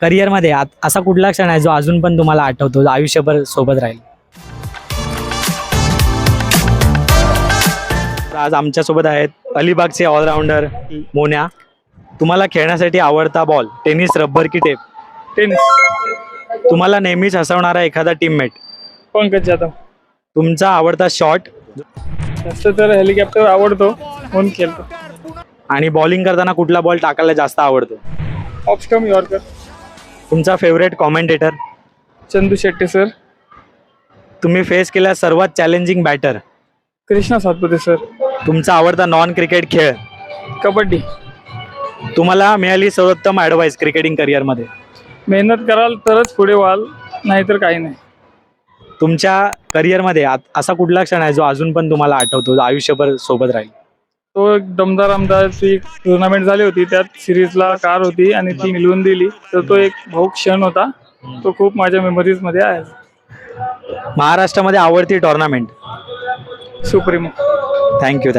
करिअरमध्ये असा कुठला क्षण आहे जो अजून पण तुम्हाला आठवतो, जो आयुष्यभर सोबत राहील? आज आमच्यासोबत आहेत अलिबागचे ऑलराऊंडर मोन्या. तुम्हाला खेळण्यासाठी आवडता बॉल, टेनिस, रबर की टेप? टेनिस. तुम्हाला नेहमीच हसवणारा एखादा टीममेट? पंकज जाधव. तुमचा आवडता शॉट? जास्त तर हेलिकॉप्टर आवडतो म्हणून खेळतो. आणि बॉलिंग करताना कुठला बॉल टाकायला जास्त आवडतो? Off stump yorker. तुमचा favourite commentator? Chandu Shetty sir. तुम्ही फेस केलेला सर्वात challenging batter? Krishna Satpute sir. तुमचा आवडता नॉन क्रिकेट खेळ? कबड्डी. तुम्हाला मिळाली सर्वोत्तम ॲडवाईस क्रिकेटिंग करिअरमध्ये? मेहनत कराल तरच पुढे व्हाल, नाहीतर काही नाही. तुमच्या करिअरमध्ये असा कुठला क्षण आहे जो अजून पण तुम्हाला आठवतो, जो आयुष्यभर सोबत राहील? तो एक दमदार आमदारची टुर्नामेंट झाली होती, त्यात सिरीजला कार होती आणि ती मिळवून दिली, तर तो एक भाऊक क्षण होता. तो खूप माझ्या मेमरीजमध्ये आहे. महाराष्ट्रामध्ये आवडती टुर्नामेंट? सुप्रीमो. थँक्यू.